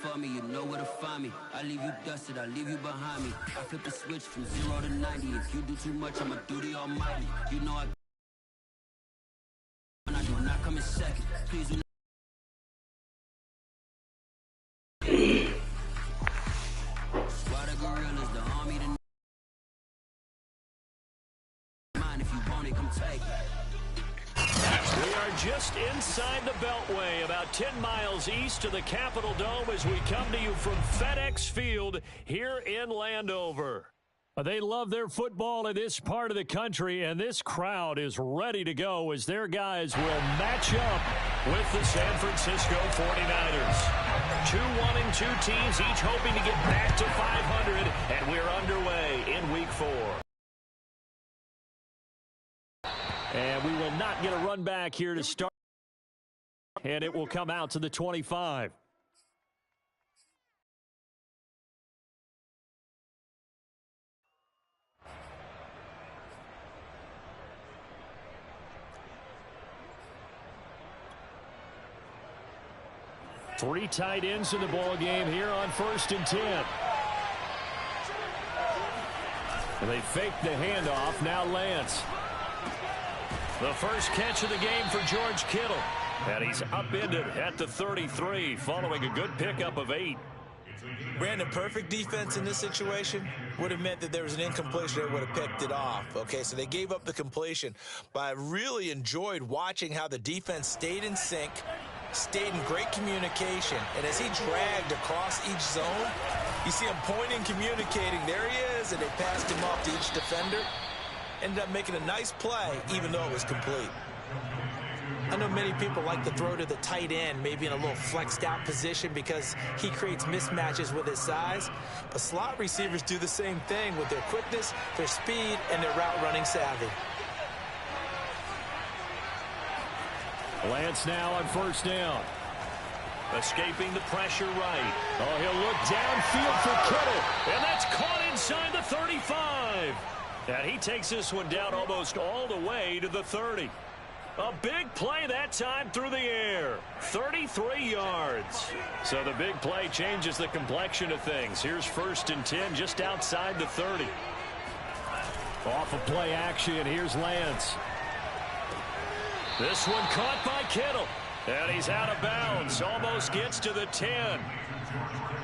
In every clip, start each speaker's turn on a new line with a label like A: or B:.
A: for me, you know where to find me. I leave you dusted, I leave you behind me. I flip the switch from 0 to 90. If you do too much, I'ma do the almighty. You know I do not come in second. Please do not. Why the gorillas, the army, the mind. If you want it, come take it.
B: We are just inside the Beltway, about 10 miles east of the Capitol Dome as we come to you from FedEx Field here in Landover. They love their football in this part of the country, and this crowd is ready to go as their guys will match up with the San Francisco 49ers. 2-1-2 teams, each hoping to get back to 500, and we're underway in Week 4. And we will not get a run back here to start, and it will come out to the 25. Three tight ends in the ball game here on 1st and 10. And they fake the handoff. Now Lance. The first catch of the game for George Kittle. And he's upended at the 33 following a good pickup of 8.
C: Brandon, perfect defense in this situation would have meant that there was an incompletion. They would have picked it off. Okay, so they gave up the completion. But I really enjoyed watching how the defense stayed in sync, stayed in great communication. And as he dragged across each zone, you see him pointing, communicating. There he is, and they passed him off to each defender. Ended up making a nice play, even though it was complete. I know many people like to throw to the tight end, maybe in a little flexed out position because he creates mismatches with his size. But slot receivers do the same thing with their quickness, their speed, and their route running savvy.
B: Lance now on 1st down. Escaping the pressure right. Oh, he'll look downfield for Kittle. And that's caught inside the 35. And he takes this one down almost all the way to the 30. A big play that time through the air. 33 yards. So the big play changes the complexion of things. Here's 1st and 10 just outside the 30. Off of play action, here's Lance. This one caught by Kittle. And he's out of bounds. Almost gets to the 10.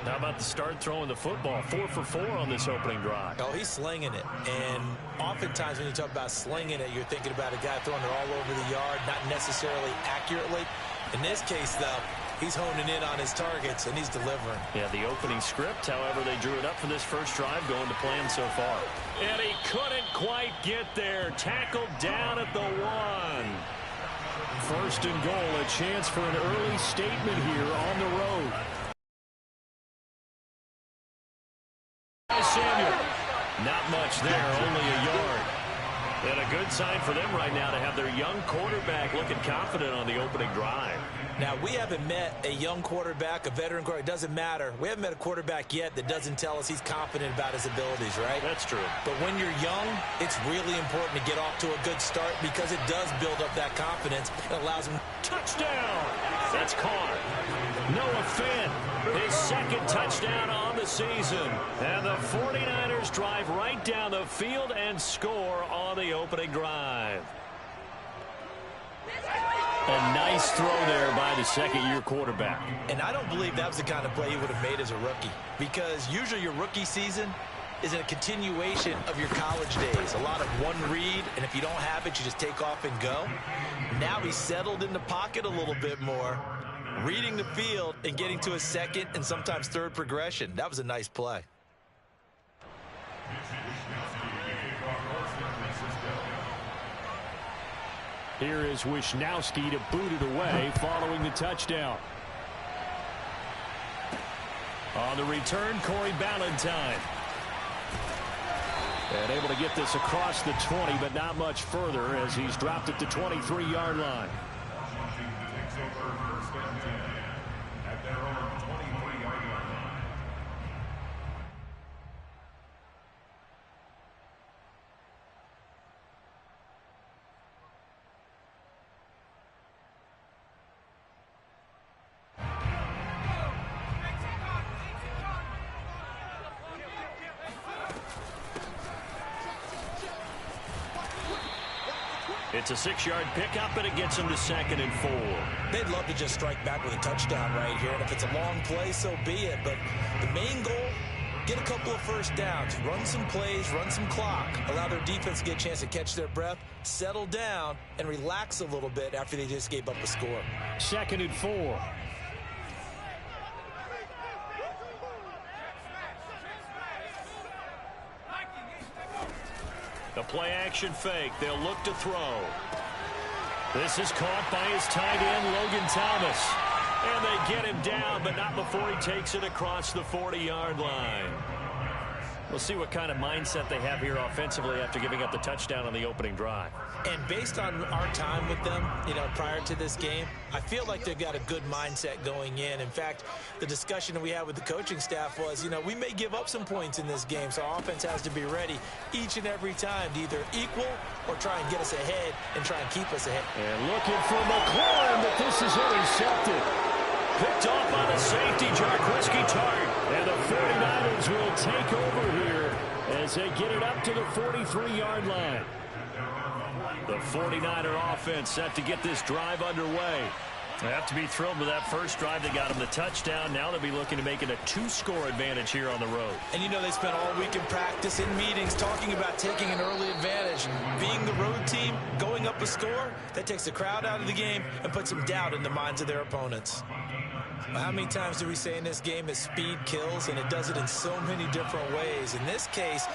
B: How about the start throwing the football? 4 for 4 on this opening drive.
C: Oh, he's slinging it. And oftentimes when you talk about slinging it, you're thinking about a guy throwing it all over the yard, not necessarily accurately. In this case, though, he's honing in on his targets, and he's delivering.
B: Yeah, the opening script, however, they drew it up for this first drive, going to plan so far. And he couldn't quite get there. Tackled down at the 1. 1st and goal, a chance for an early statement here on the road. Samuel. Not much there, only a yard. And a good sign for them right now to have their young quarterback looking confident on the opening drive.
C: Now, we haven't met a young quarterback, a veteran quarterback. It doesn't matter. We haven't met a quarterback yet that doesn't tell us he's confident about his abilities, right?
B: That's true.
C: But when you're young, it's really important to get off to a good start because it does build up that confidence. It allows him.
B: Touchdown! That's caught. Noah Fant, his second touchdown on the season. And the 49ers drive right down the field and score on the opening drive. A nice throw there by the second-year quarterback.
C: And I don't believe that was the kind of play he would have made as a rookie, because usually your rookie season is a continuation of your college days. A lot of one read, and if you don't have it, you just take off and go. Now he's settled in the pocket a little bit more, reading the field and getting to a second and sometimes third progression. That was a nice play.
B: Here is Wisnowski to boot it away following the touchdown. On the return, Corey Ballantyne. And able to get this across the 20, but not much further as he's dropped it to 23-yard line. It's a 6-yard pickup, and it gets them to 2nd and 4.
C: They'd love to just strike back with a touchdown right here, and if it's a long play, so be it. But the main goal, get a couple of first downs, run some plays, run some clock, allow their defense to get a chance to catch their breath, settle down, and relax a little bit after they just gave up a score.
B: 2nd and 4. The play-action fake. They'll look to throw. This is caught by his tight end, Logan Thomas. And they get him down, but not before he takes it across the 40-yard line. We'll see what kind of mindset they have here offensively after giving up the touchdown on the opening drive.
C: And based on our time with them, prior to this game, I feel like they've got a good mindset going in. In fact, the discussion that we had with the coaching staff was, we may give up some points in this game, so our offense has to be ready each and every time to either equal or try and get us ahead and try and keep us ahead.
B: And looking for McLaurin, but this is intercepted. Picked off by the safety, Jarquiski Tartt. And the 49ers will take over here as they get it up to the 43-yard line. The 49er offense set to get this drive underway. They have to be thrilled with that first drive. They got them the touchdown. Now they'll be looking to make it a 2-score advantage here on the road.
C: And they spent all week in practice, in meetings, talking about taking an early advantage. Being the road team, going up a score, that takes the crowd out of the game and puts some doubt in the minds of their opponents. How many times do we say in this game that speed kills, and it does it in so many different ways? In this case,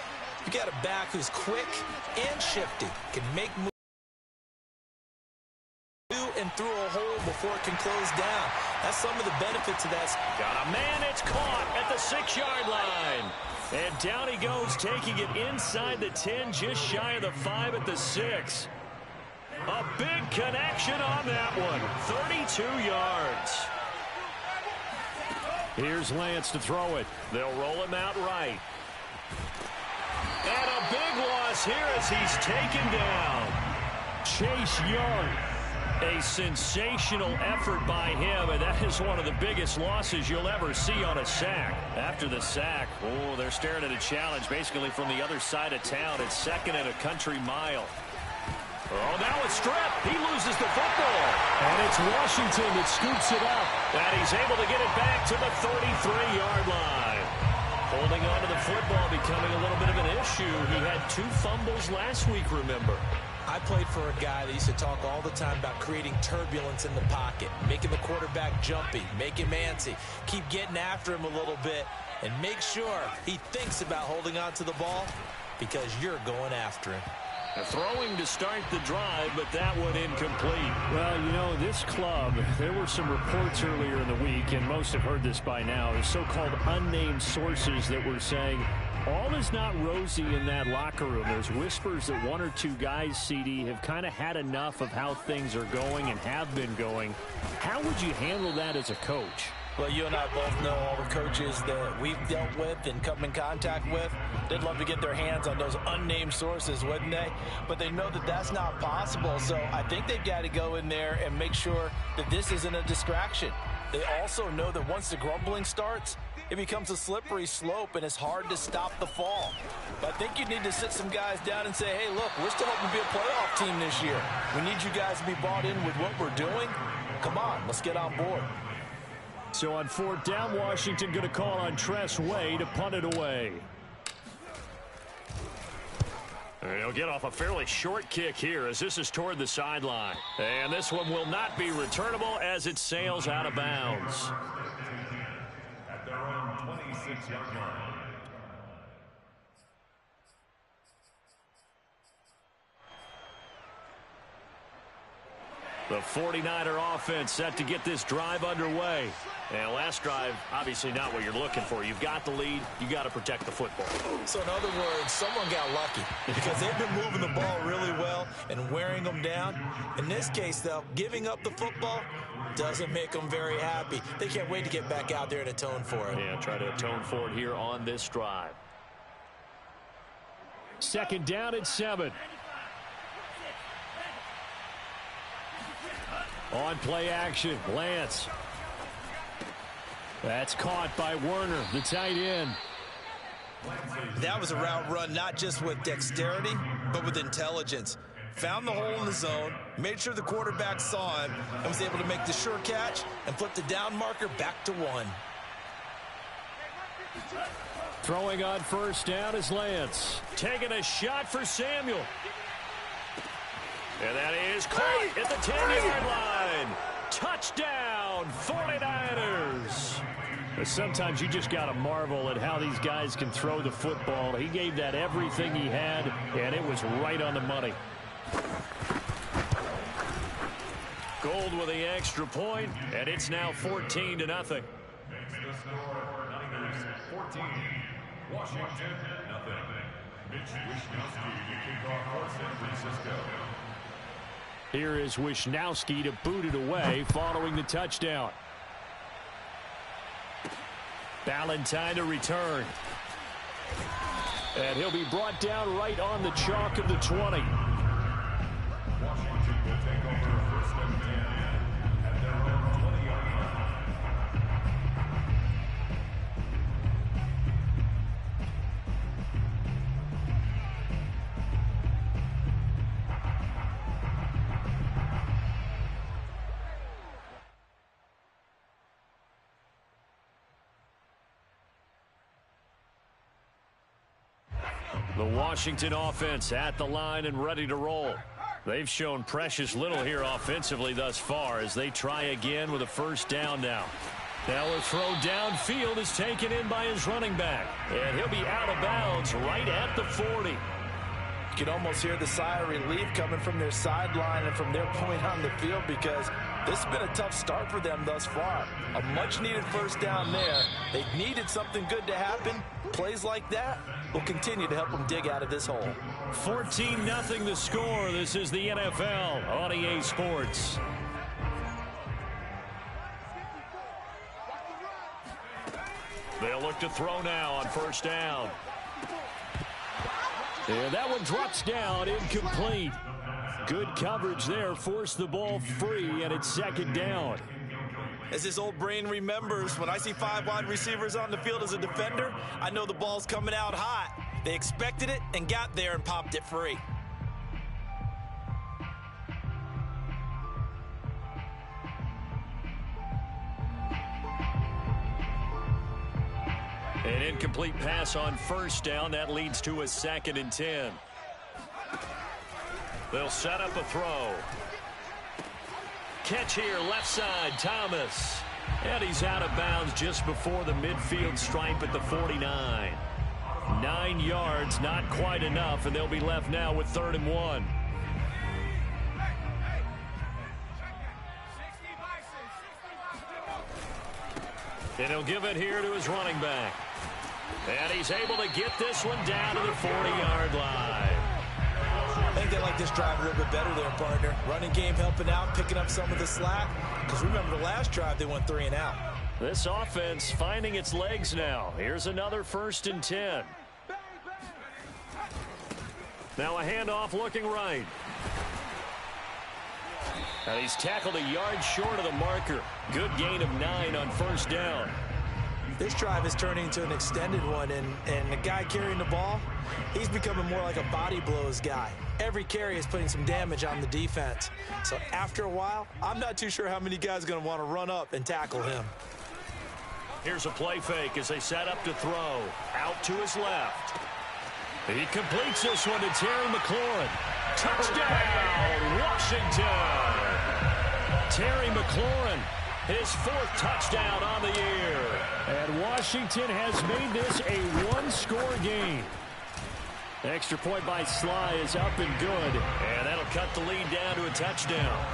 C: you got a back who's quick and shifty, can make moves and through a hole before it can close down. That's some of the benefits of that.
B: Got a man, it's caught at the 6-yard line. And down he goes, taking it inside the 10, just shy of the 5 at the 6. A big connection on that one, 32 yards. Here's Lance to throw it. They'll roll him out right. And a big loss here as he's taken down. Chase Young. A sensational effort by him, and that is one of the biggest losses you'll ever see on a sack. After the sack, they're staring at a challenge basically from the other side of town. It's 2nd and a country mile. Now a strip. He loses the football. And it's Washington that scoops it up. And he's able to get it back to the 33-yard line. Holding on to the football becoming a little bit of an issue. He had 2 fumbles last week, remember.
C: I played for a guy that used to talk all the time about creating turbulence in the pocket, making the quarterback jumpy, make him antsy, keep getting after him a little bit, and make sure he thinks about holding on to the ball because you're going after him.
B: Throwing to start the drive, but that one incomplete. Well, this club, there were some reports earlier in the week, and most have heard this by now, the so-called unnamed sources that were saying all is not rosy in that locker room. There's whispers that 1 or 2 guys, CD, have kind of had enough of how things are going and have been going. How would you handle that as a coach?
C: Well, you and I both know all the coaches that we've dealt with and come in contact with. They'd love to get their hands on those unnamed sources, wouldn't they? But they know that that's not possible, so I think they've got to go in there and make sure that this isn't a distraction. They also know that once the grumbling starts, it becomes a slippery slope, and it's hard to stop the fall. But I think you need to sit some guys down and say, hey, look, we're still hoping to be a playoff team this year. We need you guys to be bought in with what we're doing. Come on, let's get on board.
B: So on 4th down, Washington going to call on Tress Way to punt it away. And he'll get off a fairly short kick here as this is toward the sideline. And this one will not be returnable as it sails out of bounds.
D: At their own 26-yard line.
B: The 49er offense set to get this drive underway. And last drive, obviously not what you're looking for. You've got the lead. You got to protect the football.
C: So in other words, someone got lucky because they've been moving the ball really well and wearing them down. In this case, though, giving up the football doesn't make them very happy. They can't wait to get back out there and atone for it.
B: Yeah, try to atone for it here on this drive. 2nd down and 7. On play action, Lance. That's caught by Werner, the tight end.
C: That was a route run not just with dexterity, but with intelligence. found the hole in the zone, made sure the quarterback saw him, and was able to make the sure catch and flip the down marker back to 1.
B: Throwing on first down is Lance. Taking a shot for Samuel. And that is caught at the 10-yard line. Touchdown, 49ers. But sometimes you just got to marvel at how these guys can throw the football. He gave that everything he had, and it was right on the money. Gold with the extra point, and it's now 14-0.
D: Makes the score Niners 14, Washington 0. Mitch Wishnowsky to kick off for San Francisco.
B: Here is Wishnowsky to boot it away following the touchdown. Ballantyne to return. And he'll be brought down right on the chalk of the 20.
D: Washington will take over first and 10 at their own 20-yard line.
B: The Washington offense at the line and ready to roll. They've shown precious little here offensively thus far as they try again with a first down now. Now a throw downfield is taken in by his running back. And he'll be out of bounds right at the 40.
C: You can almost hear the sigh of relief coming from their sideline and from their point on the field because this has been a tough start for them thus far. A much-needed first down there. They needed something good to happen. Plays like that will continue to help them dig out of this hole.
B: 14-0 the score. This is the NFL on EA Sports. They'll look to throw now on first down. And that one drops down, incomplete. Good coverage there, forced the ball free, and it's second down.
C: As his old brain remembers, when I see 5 wide receivers on the field as a defender, I know the ball's coming out hot. They expected it and got there and popped it free.
B: An incomplete pass on first down. That leads to a 2nd and 10. They'll set up a throw. Catch here, left side, Thomas. And he's out of bounds just before the midfield stripe at the 49. 9 yards, not quite enough, and they'll be left now with 3rd and 1. And he'll give it here to his running back. And he's able to get this one down to the 40-yard line.
C: I think they like this drive a little bit better there, partner. Running game helping out, picking up some of the slack. Because remember the last drive, they went 3 and out.
B: This offense finding its legs now. Here's another 1st and 10. Now a handoff looking right. And he's tackled a yard short of the marker. Good gain of 9 on first down.
C: This drive is turning into an extended one, and the guy carrying the ball, he's becoming more like a body blows guy. Every carry is putting some damage on the defense. So after a while, I'm not too sure how many guys are going to want to run up and tackle him.
B: Here's a play fake as they set up to throw. Out to his left. He completes this one to Terry McLaurin. Touchdown, Washington! Terry McLaurin, his 4th touchdown on the year. And Washington has made this a 1-score game. Extra point by Sly is up and good. And that'll cut the lead down to a touchdown.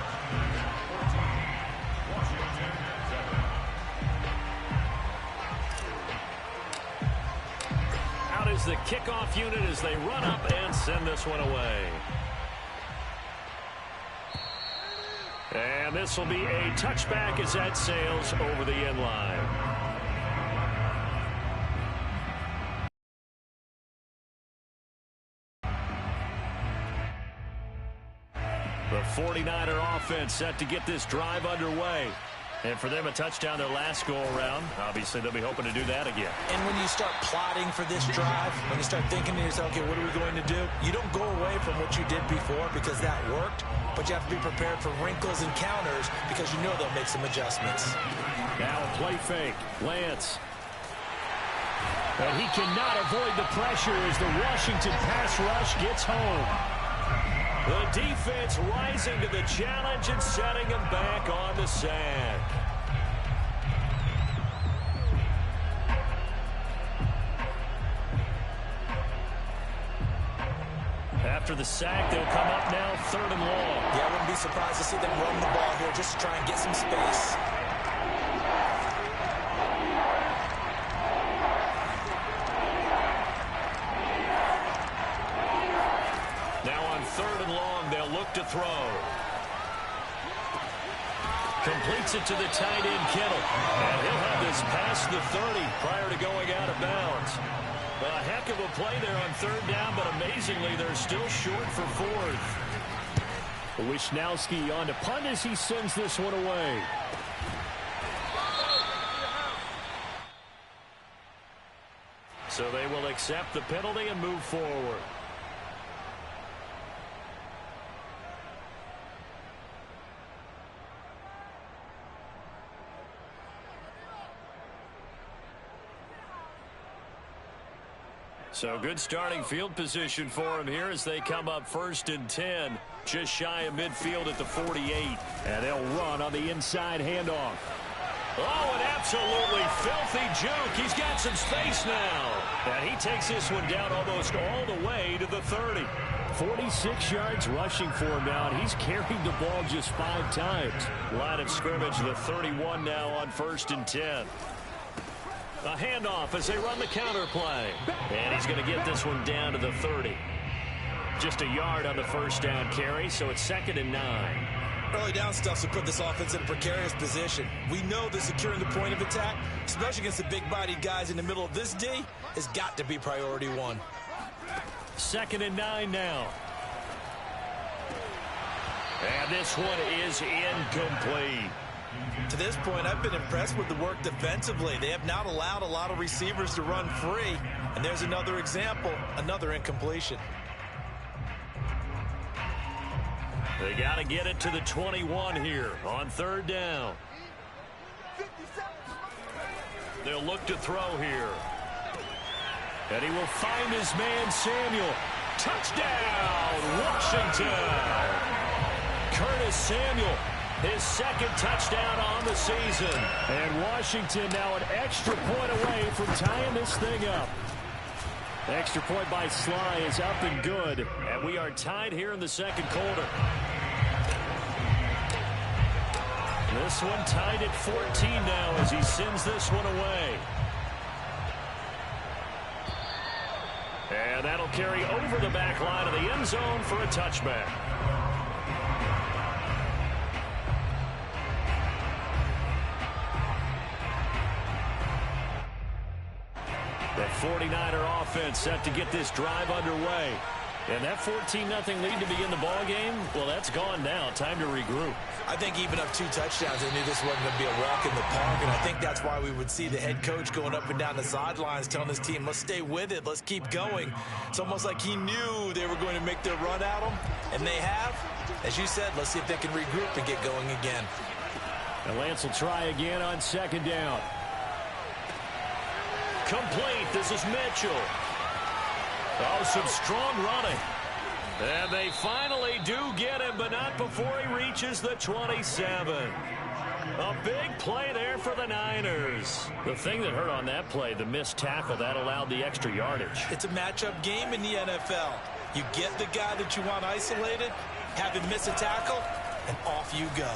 B: Out is the kickoff unit as they run up and send this one away. And this will be a touchback as that sails over the end line. The 49er offense set to get this drive underway. And for them, a touchdown their last go-around. Obviously, they'll be hoping to do that again.
C: And when you start plotting for this drive, when you start thinking to yourself, okay, what are we going to do? You don't go away from what you did before because that worked, but you have to be prepared for wrinkles and counters because you know they'll make some adjustments.
B: Now a play fake. Lance. And he cannot avoid the pressure as the Washington pass rush gets home. The defense rising to the challenge and setting him back on the sack. After the sack, they'll come up now 3rd and long.
C: Yeah, I wouldn't be surprised to see them run the ball here just to try and get some space.
B: Now on 3rd and long, they'll look to throw. Completes it to the tight end, Kittle. And he'll have this past the 30 prior to going out of bounds. A heck of a play there on 3rd down, but amazingly, they're still short for 4th. Wishnowski on to punt as he sends this one away. So they will accept the penalty and move forward. So good starting field position for him here as they come up 1st and 10. Just shy of midfield at the 48. And they'll run on the inside handoff. Oh, an absolutely filthy juke. He's got some space now. And he takes this one down almost all the way to the 30. 46 yards rushing for him now, and he's carried the ball just 5 times. Line of scrimmage, the 31 now on 1st and 10. A handoff as they run the counter play. And he's going to get this one down to the 30. Just a yard on the 1st down carry, so it's 2nd and 9.
C: Early down stuff to put this offense in a precarious position. We know that securing the point of attack, especially against the big-bodied guys in the middle of this D, has got to be priority 1.
B: 2nd and 9 now. And this one is incomplete.
C: To this point, I've been impressed with the work defensively. They have not allowed a lot of receivers to run free. And there's another example, another incompletion.
B: They got to get it to the 21 here on 3rd down. They'll look to throw here. And he will find his man, Samuel. Touchdown, Washington! Curtis Samuel, his 2nd touchdown on the season. And Washington now an extra point away from tying this thing up. Extra point by Sly is up and good. And we are tied here in the 2nd quarter. This one tied at 14 now as he sends this one away. And that'll carry over the back line of the end zone for a touchback. That 49er offense set to get this drive underway. And that 14-0 lead to begin the ball game, well, that's gone now. Time to regroup.
C: I think even up 2 touchdowns, they knew this wasn't going to be a walk in the park, and I think that's why we would see the head coach going up and down the sidelines telling his team, let's stay with it, let's keep going. It's almost like he knew they were going to make their run at him, and they have. As you said, let's see if they can regroup and get going again.
B: And Lance will try again on 2nd down. Complete. This is Mitchell. Oh, some strong running. And they finally do get him, but not before he reaches the 27. A big play there for the Niners. The thing that hurt on that play, the missed tackle, that allowed the extra yardage.
C: It's a matchup game in the NFL. You get the guy that you want isolated, have him miss a tackle, and off you go.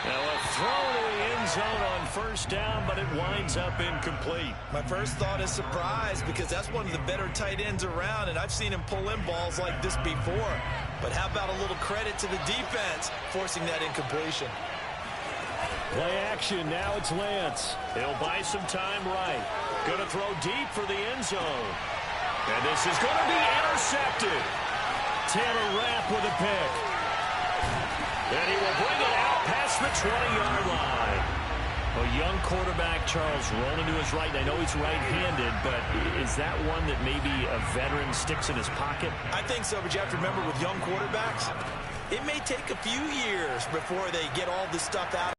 B: Now a throw to the end zone on 1st down, but it winds up incomplete.
C: My first thought is surprise because that's one of the better tight ends around, and I've seen him pull in balls like this before. But how about a little credit to the defense forcing that incompletion?
B: Play action. Now it's Lance. He'll buy some time right. Going to throw deep for the end zone. And this is going to be intercepted. Taylor Rapp with a pick. And he will bring it out past the 20-yard line. A young quarterback, Charles, rolling to his right. I know he's right-handed, but is that one that maybe a veteran sticks in his pocket?
C: I think so, but you have to remember with young quarterbacks, it may take a few years before they get all this stuff out of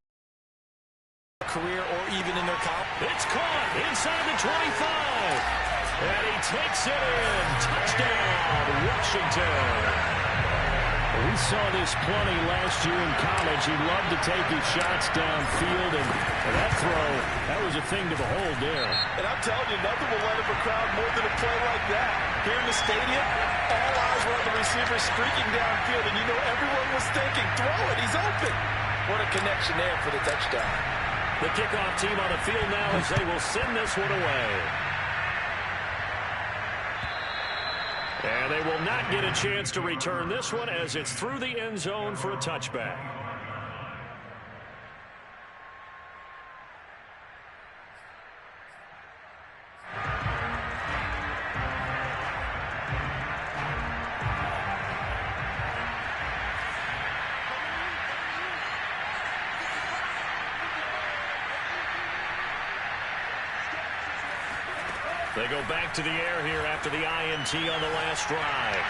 C: their career or even in their college.
B: It's caught inside the 25. And he takes it in. Touchdown, Washington. We saw this plenty last year in college. He loved to take his shots downfield, and that throw, that was a thing to behold there.
C: And I'm telling you, nothing will light up a crowd more than a play like that. Here in the stadium, all eyes were on the receiver streaking downfield, and you know everyone was thinking, throw it, he's open. What a connection there for the touchdown.
B: The kickoff team on the field now as they will send this one away. And they will not get a chance to return this one as it's through the end zone for a touchback. They go back to the air here after the INT on the last drive.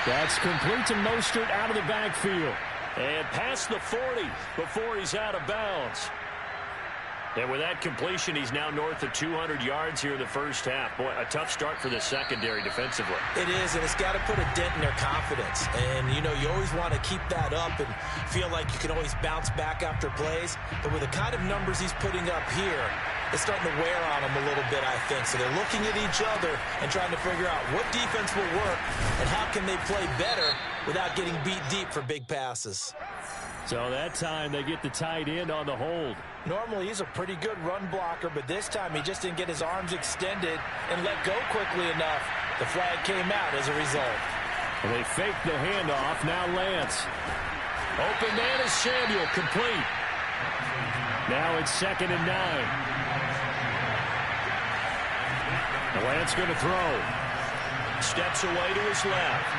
E: That's complete to Mostert out of the backfield.
B: And past the 40 before he's out of bounds. And with that completion, he's now north of 200 yards here in the first half. Boy, a tough start for the secondary defensively.
C: It is, and it's got to put a dent in their confidence. And, you know, you always want to keep that up and feel like you can always bounce back after plays. But with the kind of numbers he's putting up here, it's starting to wear on them a little bit, I think. So they're looking at each other and trying to figure out what defense will work and how can they play better without getting beat deep for big passes.
E: So that time they get the tight end on the hold.
C: Normally he's a pretty good run blocker, but this time he just didn't get his arms extended and let go quickly enough. The flag came out as a result.
E: Well, they fake the handoff. Now Lance.
B: Open man is Samuel, complete.
E: Now it's 2nd and 9. Lance going to throw.
B: Steps away to his left.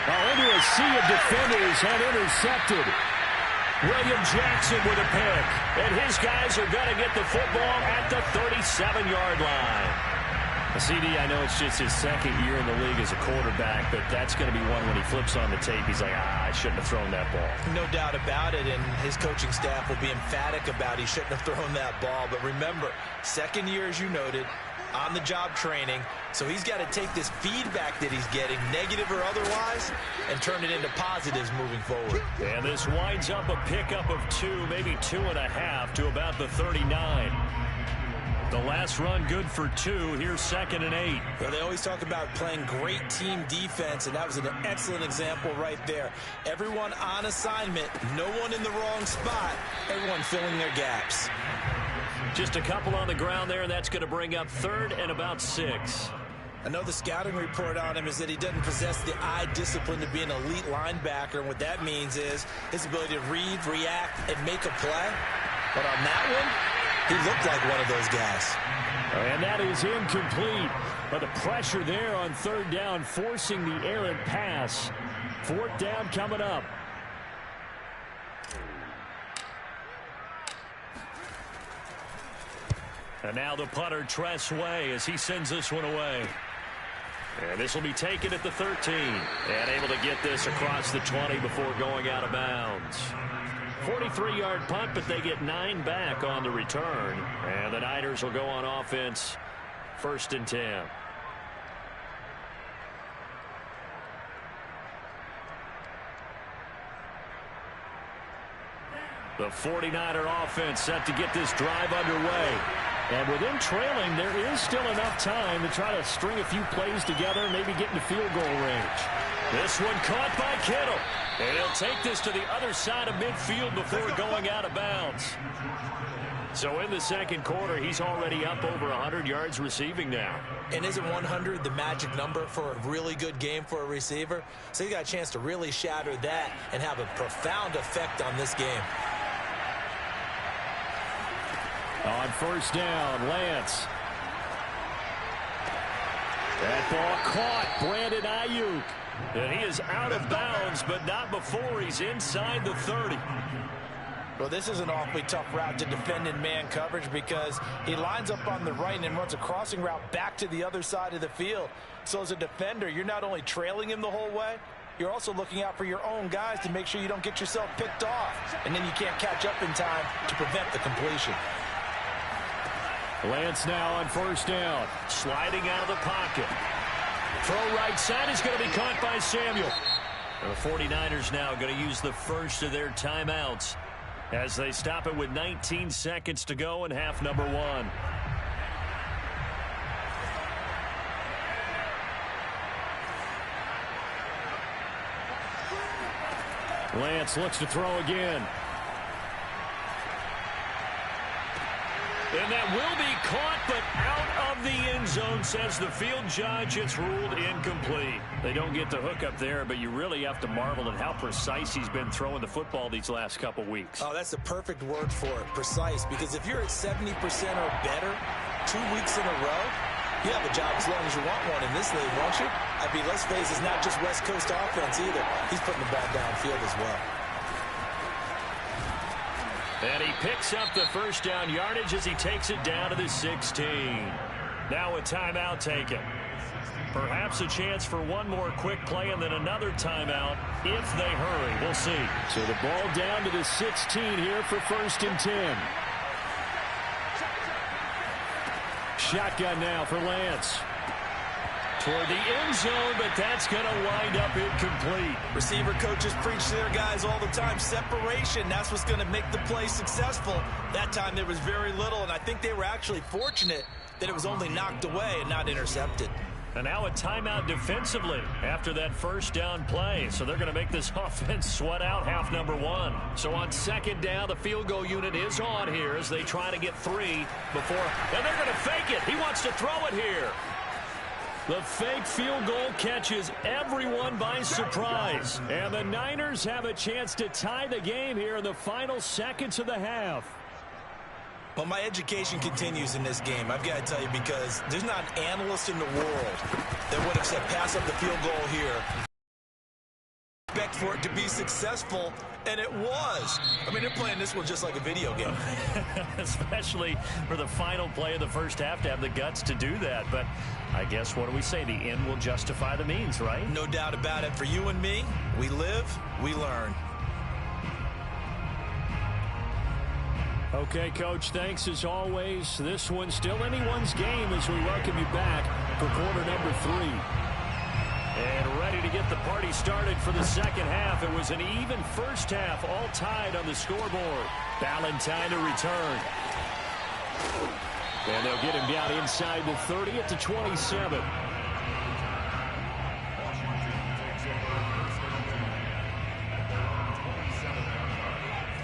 E: Oh, into a sea of defenders and intercepted.
B: William Jackson with a pick. And his guys are going to get the football at the 37-yard line.
E: CD, I know it's just his second year in the league as a quarterback, but that's going to be one when he flips on the tape, he's like, I shouldn't have thrown that ball.
C: No doubt about it, and his coaching staff will be emphatic about he shouldn't have thrown that ball. But remember, second year, as you noted, on-the-job training, so he's got to take this feedback that he's getting, negative or otherwise, and turn it into positives moving forward.
B: And this winds up a pickup of 2, maybe 2.5 to about the 39. The last run good for 2. Here's 2nd and 8.
C: Well, they always talk about playing great team defense, and that was an excellent example right there. Everyone on assignment, no one in the wrong spot, everyone filling their gaps.
B: Just a couple on the ground there, and that's going to bring up 3rd and about 6.
C: I know the scouting report on him is that he doesn't possess the eye discipline to be an elite linebacker, and what that means is his ability to read, react, and make a play. But on that one, he looked like one of those guys.
E: And that is incomplete. But the pressure there on 3rd down, forcing the errant pass. 4th down coming up.
B: And now the punter, Tress Way, as he sends this one away. And this will be taken at the 13. And able to get this across the 20 before going out of bounds. 43-yard punt, but they get 9 back on the return. And the Niners will go on offense, 1st and 10. The 49er offense set to get this drive underway.
E: And with them trailing, there is still enough time to try to string a few plays together, maybe get into field goal range.
B: This one caught by Kittle. And he'll take this to the other side of midfield before going out of bounds. So in the second quarter, he's already up over 100 yards receiving now.
C: And isn't 100 the magic number for a really good game for a receiver? So you got a chance to really shatter that and have a profound effect on this game.
E: On 1st down, Lance. That ball caught. Brandon Ayuk.
B: And he is out of bounds, but not before he's inside the 30.
C: Well, this is an awfully tough route to defend in man coverage because he lines up on the right and runs a crossing route back to the other side of the field. So as a defender, you're not only trailing him the whole way, you're also looking out for your own guys to make sure you don't get yourself picked off. And then you can't catch up in time to prevent the completion.
E: Lance now on first down.
B: Sliding out of the pocket. Throw right side is going to be caught by Samuel. The 49ers now going to use the first of their timeouts as they stop it with 19 seconds to go in half number 1.
E: Lance looks to throw again.
B: And that will be caught, but out of the end zone, says the field judge. It's ruled incomplete. They don't get the hook up there, but you really have to marvel at how precise he's been throwing the football these last couple weeks.
C: Oh, that's the perfect word for it, precise, because if you're at 70% or better 2 weeks in a row, you have a job as long as you want one in this league, won't you? I mean, let's face it, it's not just West Coast offense either. He's putting the ball downfield as well.
B: And he picks up the first down yardage as he takes it down to the 16. Now a timeout taken. Perhaps a chance for one more quick play and then another timeout if they hurry. We'll see.
E: So the ball down to the 16 here for 1st and 10. Shotgun now for Lance.
B: Toward the end zone, but that's going to wind up incomplete.
C: Receiver coaches preach to their guys all the time. Separation, that's what's going to make the play successful. That time there was very little, and I think they were actually fortunate that it was only knocked away and not intercepted.
B: And now a timeout defensively after that first down play. So they're going to make this offense sweat out half number 1. So on 2nd down, the field goal unit is on here as they try to get 3 before. And they're going to fake it. He wants to throw it here. The fake field goal catches everyone by surprise.
E: And the Niners have a chance to tie the game here in the final seconds of the half.
C: Well, my education continues in this game, I've got to tell you, because there's not an analyst in the world that would have said pass up the field goal here. Expect for it to be successful, and it was. I mean, they're playing this one just like a video game.
B: Especially for the final play of the first half to have the guts to do that. But I guess, what do we say? The end will justify the means, right?
C: No doubt about it. For you and me, we live, we learn.
E: Okay, Coach, thanks as always. This one's still anyone's game as we welcome you back for quarter number 3.
B: And ready to get the party started for the second half. It was an even first half, all tied on the scoreboard. Valentine to return.
E: And they'll get him down inside the 30 at the 27.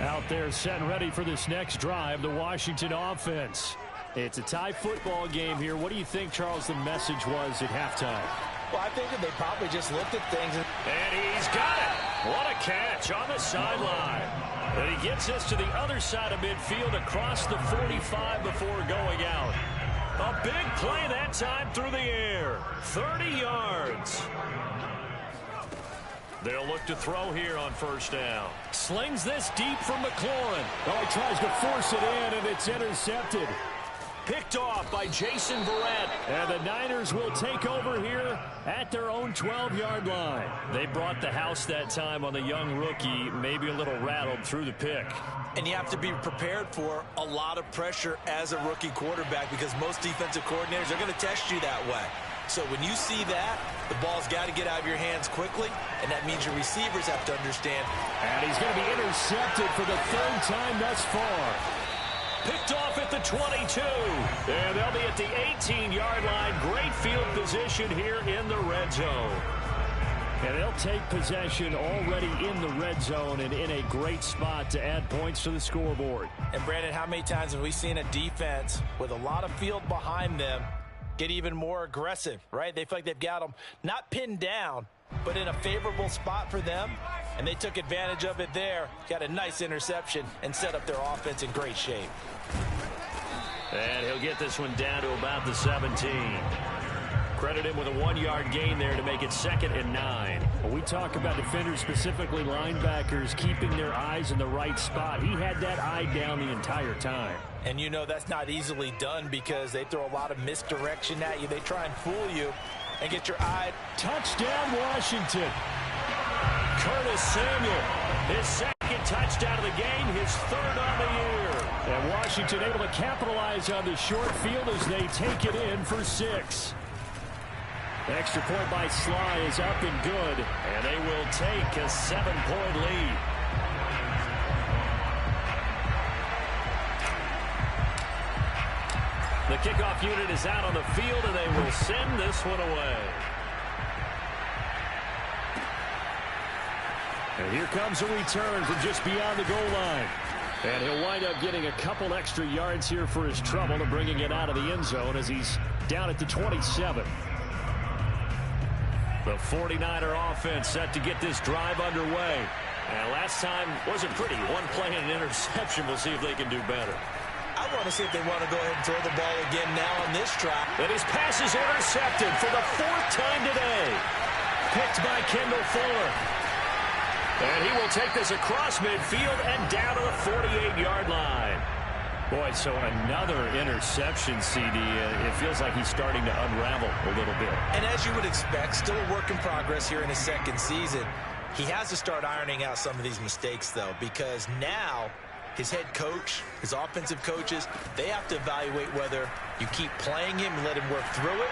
E: Out there set and ready for this next drive, the Washington offense. It's a tie football game here. What do you think, Charles, the message was at halftime?
C: Well, I think that they probably just looked at things.
B: And he's got it. What a catch on the sideline. And he gets us to the other side of midfield across the 45 before going out. A big play that time through the air. 30 yards. They'll look to throw here on first down. Slings this deep from McLaurin.
E: Oh, he tries to force it in, and it's intercepted.
B: Picked off by Jason Verrett.
E: And the Niners will take over here at their own 12-yard line.
B: They brought the house that time on the young rookie, maybe a little rattled through the pick.
C: And you have to be prepared for a lot of pressure as a rookie quarterback because most defensive coordinators are going to test you that way. So when you see that, the ball's got to get out of your hands quickly, and that means your receivers have to understand.
E: And he's going to be intercepted for the 3rd time thus far.
B: Picked off at the 22. And they'll be at the 18-yard line. Great field position here in the red zone.
E: And they'll take possession already in the red zone and in a great spot to add points to the scoreboard.
C: And, Brandon, how many times have we seen a defense with a lot of field behind them get even more aggressive, right? They feel like they've got them not pinned down, but in a favorable spot for them, and they took advantage of it there, got a nice interception, and set up their offense in great shape.
B: And he'll get this one down to about the 17. Credit him with a 1-yard gain there to make it 2nd and 9.
E: When we talk about defenders, specifically linebackers, keeping their eyes in the right spot, he had that eye down the entire time.
C: And you know that's not easily done because they throw a lot of misdirection at you. They try and fool you and get your eye.
E: Touchdown, Washington.
B: Curtis Samuel, his 2nd touchdown of the game, his 3rd on the year.
E: And Washington able to capitalize on the short field as they take it in for 6. The extra point by Sly is up and good.
B: And they will take a 7-point lead. The kickoff unit is out on the field, and they will send this one away.
E: And here comes a return from just beyond the goal line. And he'll wind up getting a couple extra yards here for his trouble and bringing it out of the end zone as he's down at the 27.
B: The 49er offense set to get this drive underway. And last time wasn't pretty. One play and an interception. We'll see if they can do better.
C: I want to see if they want to go ahead and throw the ball again now on this drive.
B: And his pass is intercepted for the 4th time today. Picked by Kendall Fuller. And he will take this across midfield and down to the 48-yard line.
E: Boy, so another interception, CD. It feels like he's starting to unravel a little bit.
C: And as you would expect, still a work in progress here in his 2nd season. He has to start ironing out some of these mistakes, though, because now his head coach, his offensive coaches, they have to evaluate whether you keep playing him and let him work through it,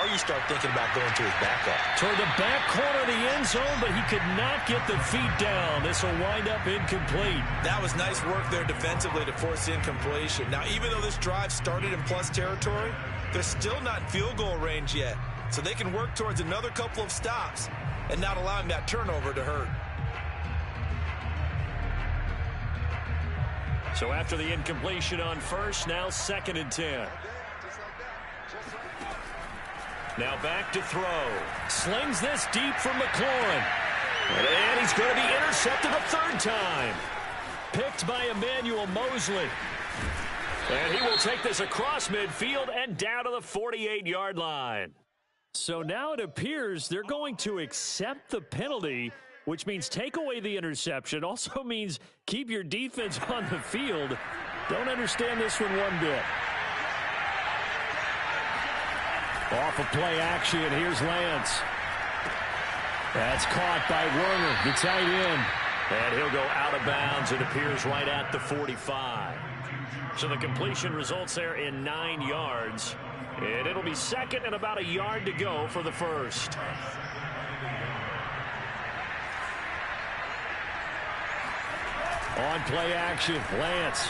C: or you start thinking about going to his backup.
B: Toward the back corner of the end zone, but he could not get the feet down. This will wind up incomplete.
C: That was nice work there defensively to force incompletion. Now, even though this drive started in plus territory, they're still not in field goal range yet. So they can work towards another couple of stops and not allowing that turnover to hurt.
B: So after the incompletion on 1st, now 2nd and 10. Now back to throw. Slings this deep from McLaurin. And he's going to be intercepted a 3rd time. Picked by Emmanuel Mosley. And he will take this across midfield and down to the 48-yard line.
E: So now it appears they're going to accept the penalty, which means take away the interception. Also means keep your defense on the field. Don't understand this one bit. Off of play action, here's Lance. That's caught by Werner, the tight end.
B: And he'll go out of bounds. It appears right at the 45. So the completion results there in 9 yards. And it'll be 2nd and about a yard to go for the 1st.
E: On play action, Lance.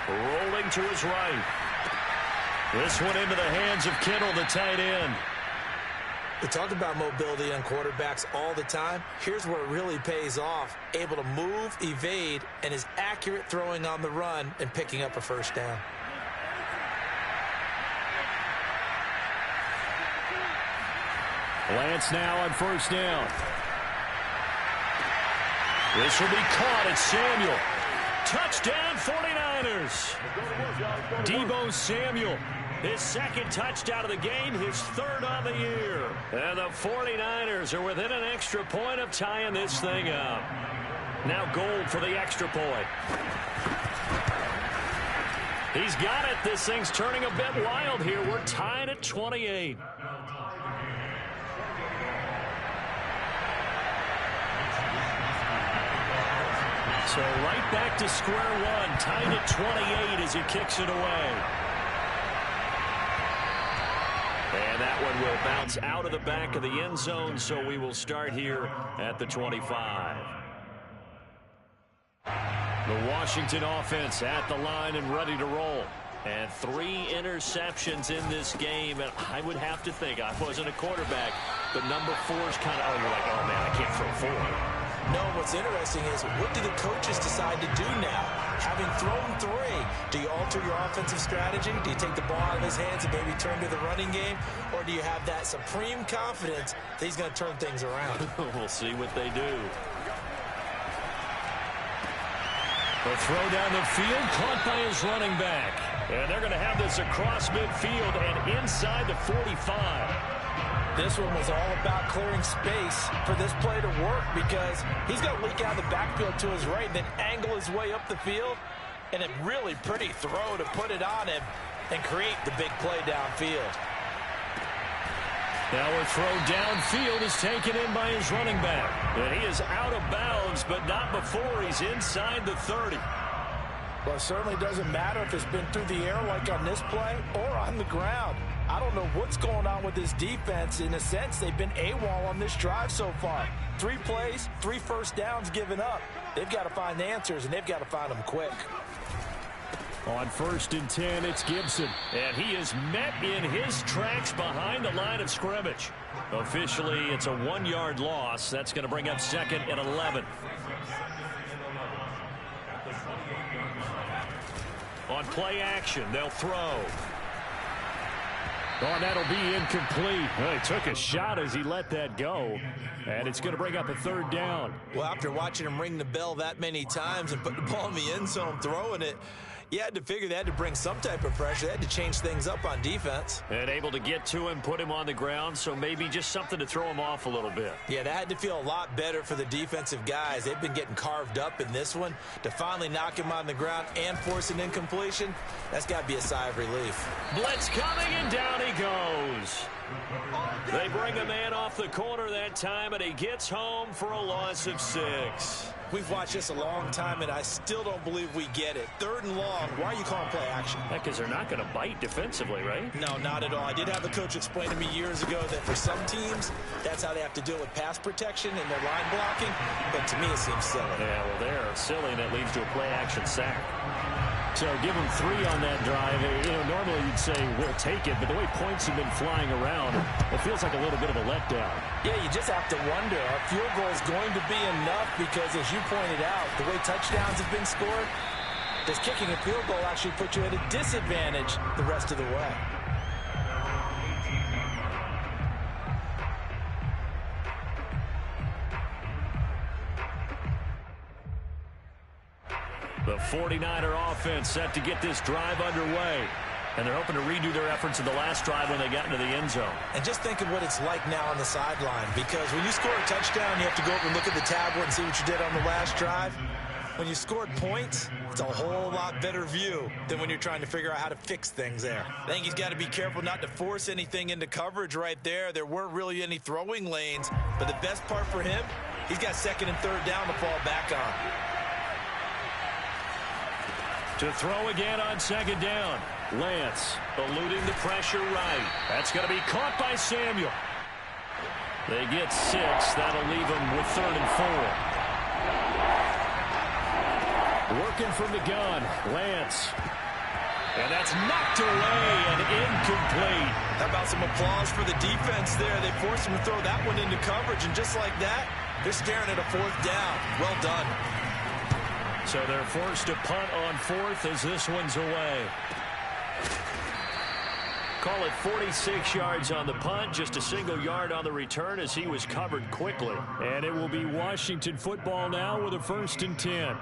B: Rolling to his right. This one into the hands of Kittle, the tight end.
C: We talk about mobility on quarterbacks all the time. Here's where it really pays off. Able to move, evade, and is accurate throwing on the run and picking up a 1st down.
E: Lance now on 1st down.
B: This will be caught at Samuel. Touchdown 49ers. Deebo Samuel. His 2nd touchdown of the game, his 3rd on the year. And the 49ers are within an extra point of tying this thing up. Now Gold for the extra point. He's got it. This thing's turning a bit wild here. We're tied at 28. So right back to square one, tied at 28 as he kicks it away. And that one will bounce out of the back of the end zone, so we will start here at the 25. The Washington offense at the line and ready to roll. And 3 interceptions in this game, and I would have to think, I wasn't a quarterback, but number 4 is kind of, you're like, oh man, I can't throw 4.
C: No, what's interesting is what do the coaches decide to do now? Having thrown 3, do you alter your offensive strategy? Do you take the ball out of his hands and maybe turn to the running game? Or do you have that supreme confidence that he's going to turn things around?
B: We'll see what they do.
E: The throw down the field, caught by his running back. And they're going to have this across midfield and inside the 45.
C: This one was all about clearing space for this play to work because he's going to leak out of the backfield to his right and then angle his way up the field. And a really pretty throw to put it on him and create the big play downfield.
B: Now a throw downfield is taken in by his running back. And he is out of bounds, but not before he's inside the 30.
C: Well, it certainly doesn't matter if it's been through the air like on this play or on the ground. I don't know what's going on with this defense. In a sense, they've been AWOL on this drive so far. 3 plays, 3 first downs given up. They've got to find the answers, and they've got to find them quick.
B: On 1st and 10, it's Gibson. And he is met in his tracks behind the line of scrimmage. Officially, it's a 1-yard loss. That's going to bring up 2nd and 11. On play action, they'll throw. Oh, and that'll be incomplete. Well, he took a shot as he let that go. And it's going to bring up a 3rd down.
C: Well, after watching him ring the bell that many times and put the ball in the end zone, throwing it, you had to figure they had to bring some type of pressure. They had to change things up on defense.
B: And able to get to him, put him on the ground, so maybe just something to throw him off a little bit.
C: Yeah, that had to feel a lot better for the defensive guys. They've been getting carved up in this one. To finally knock him on the ground and force an incompletion, that's got to be a sigh of relief.
B: Blitz coming, and down he goes. They bring a man off the corner that time, and he gets home for a loss of 6.
C: We've watched this a long time, and I still don't believe we get it. 3rd and long, why are you calling play action?
B: Because they're not going to bite defensively, right?
C: No, not at all. I did have a coach explain to me years ago that for some teams, that's how they have to deal with pass protection and their line blocking, but to me it seems silly.
B: Yeah, well, they're silly, and it leads to a play action sack. So give them 3 on that drive. You know, normally you'd say we'll take it, but the way points have been flying around, it feels like a little bit of a letdown.
C: Yeah, you just have to wonder, are field goals going to be enough? Because as you pointed out, the way touchdowns have been scored, does kicking a field goal actually put you at a disadvantage the rest of the way?
B: The 49er offense set to get this drive underway. And they're hoping to redo their efforts in the last drive when they got into the end zone.
C: And just think of what it's like now on the sideline. Because when you score a touchdown, you have to go up and look at the tablet and see what you did on the last drive. When you scored points, it's a whole lot better view than when you're trying to figure out how to fix things there. I think he's got to be careful not to force anything into coverage right there. There weren't really any throwing lanes. But the best part for him, he's got 2nd and 3rd down to fall back on.
B: To throw again on 2nd down. Lance eluding the pressure right. That's going to be caught by Samuel. They get 6. That'll leave them with 3rd and 4. Working from the gun. Lance. And that's knocked away and incomplete.
C: How about some applause for the defense there? They forced him to throw that one into coverage, and just like that, they're staring at a 4th down. Well done.
B: So they're forced to punt on 4th as this one's away. Call it 46 yards on the punt, just a single yard on the return as he was covered quickly.
E: And it will be Washington football now with a 1st and 10.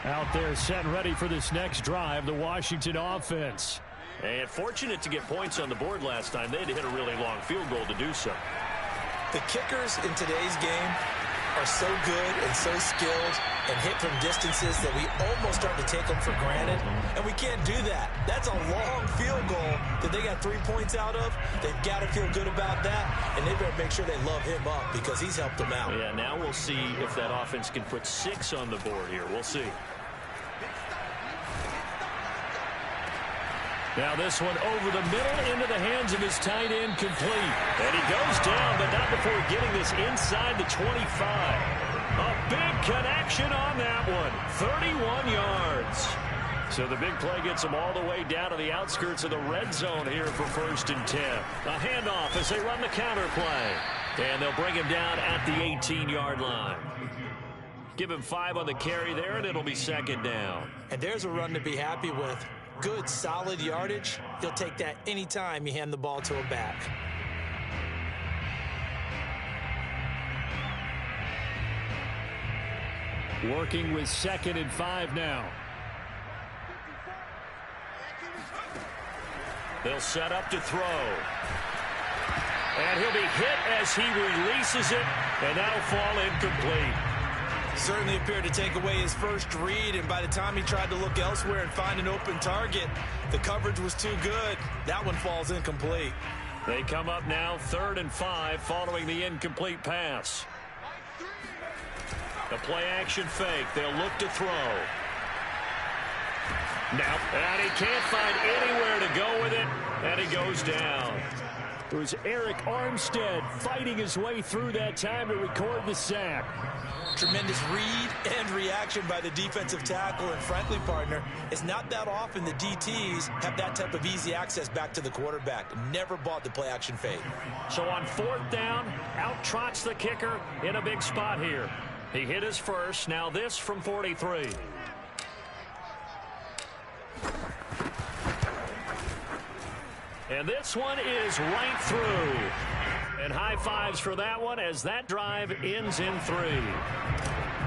E: Out there set and ready for this next drive, the Washington offense.
B: And fortunate to get points on the board last time. They had to hit a really long field goal to do so.
C: The kickers in today's game are so good and so skilled and hit from distances that we almost start to take them for granted, and we can't do that. That's a long field goal that they got 3 points out of. They've got to feel good about that, and they better make sure they love him up because he's helped them out.
B: Yeah, now we'll see if that offense can put 6 on the board here. We'll see.
E: Now this one over the middle into the hands of his tight end, complete. And he goes down, but not before getting this inside the 25. A big connection on that one. 31 yards. So the big play gets him all the way down to the outskirts of the red zone here for 1st and 10. A handoff as they run the counter play. And they'll bring him down at the 18-yard line. Give him 5 on the carry there, and it'll be 2nd down.
C: And there's a run to be happy with. Good, solid yardage. He'll take that anytime you hand the ball to him back.
E: Working with 2nd and 5 now.
B: They'll set up to throw. And he'll be hit as he releases it, and that'll fall incomplete.
C: Certainly appeared to take away his first read, and by the time he tried to look elsewhere and find an open target, the coverage was too good. That one falls incomplete.
B: They come up now 3rd and 5 following the incomplete pass. The play action fake. They'll look to throw. Now, and he can't find anywhere to go with it, and he goes down.
E: It was Eric Armstead fighting his way through that time to record the sack.
C: Tremendous read and reaction by the defensive tackle, and frankly, partner, it's not that often the DTs have that type of easy access back to the quarterback. Never bought the play action fake.
B: So on 4th down, out trots the kicker in a big spot here. He hit his first. Now this from 43. And this one is right through. And high fives for that one as that drive ends in 3.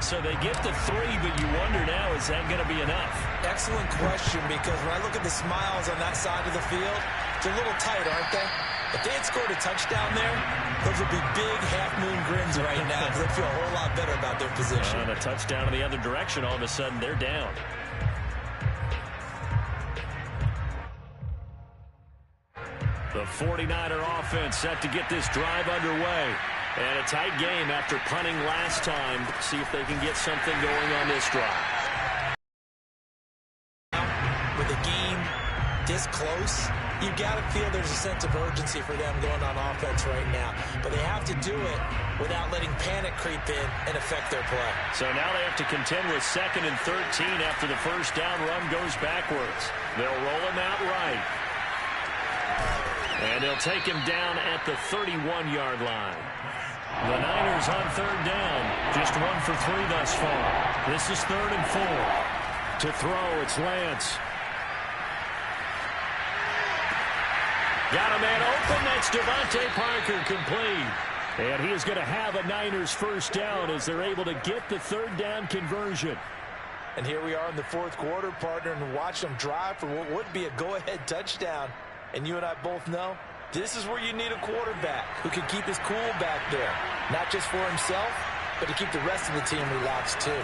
B: So they get to 3, but you wonder now, is that going to be enough?
C: Excellent question, because when I look at the smiles on that side of the field, they're a little tight, aren't they? If they had scored a touchdown there, those would be big half-moon grins right now, because they feel a whole lot better about their position.
B: And a touchdown in the other direction, all of a sudden they're down. The 49er offense set to get this drive underway. And a tight game after punting last time. See if they can get something going on this drive.
C: With a game this close, you got to feel there's a sense of urgency for them going on offense right now. But they have to do it without letting panic creep in and affect their play.
B: So now they have to contend with 2nd and 13 after the first down run goes backwards. They'll roll him out right. And they'll take him down at the 31-yard line. The Niners on 3rd down. Just 1 for 3 thus far. This is 3rd and 4. To throw, it's Lance. Got a man open. That's Devontae Parker complete. And he is going to have a Niners first down as they're able to get the 3rd down conversion.
C: And here we are in the 4th quarter, partner, and watch them drive for what would be a go-ahead touchdown. And you and I both know this is where you need a quarterback who can keep his cool back there. Not just for himself, but to keep the rest of the team relaxed too.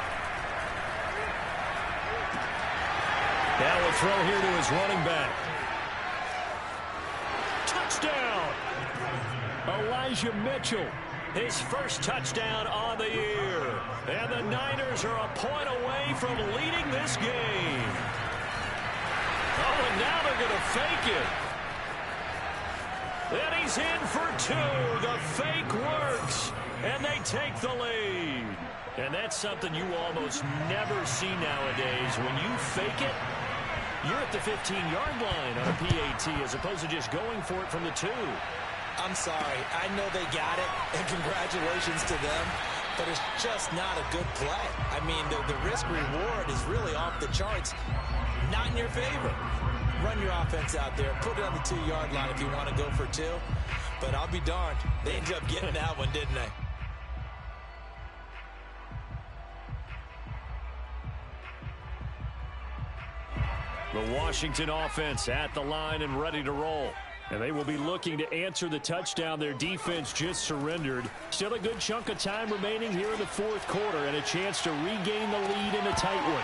E: Now a throw here to his running back. Touchdown! Elijah Mitchell.
B: His first touchdown on the year. And the Niners are a point away from leading this game. Oh, and now they're going to fake it. And he's in for 2. The fake works. And they take the lead. And that's something you almost never see nowadays. When you fake it, you're at the 15-yard line on a PAT as opposed to just going for it from the 2.
C: I'm sorry. I know they got it, and congratulations to them, but it's just not a good play. I mean, the risk-reward is really off the charts. Not in your favor. Run your offense out there. Put it on the 2-yard line if you want to go for 2. But I'll be darned. They ended up getting that one, didn't they?
E: The Washington offense at the line and ready to roll. And they will be looking to answer the touchdown their defense just surrendered. Still a good chunk of time remaining here in the 4th quarter and a chance to regain the lead in a tight one.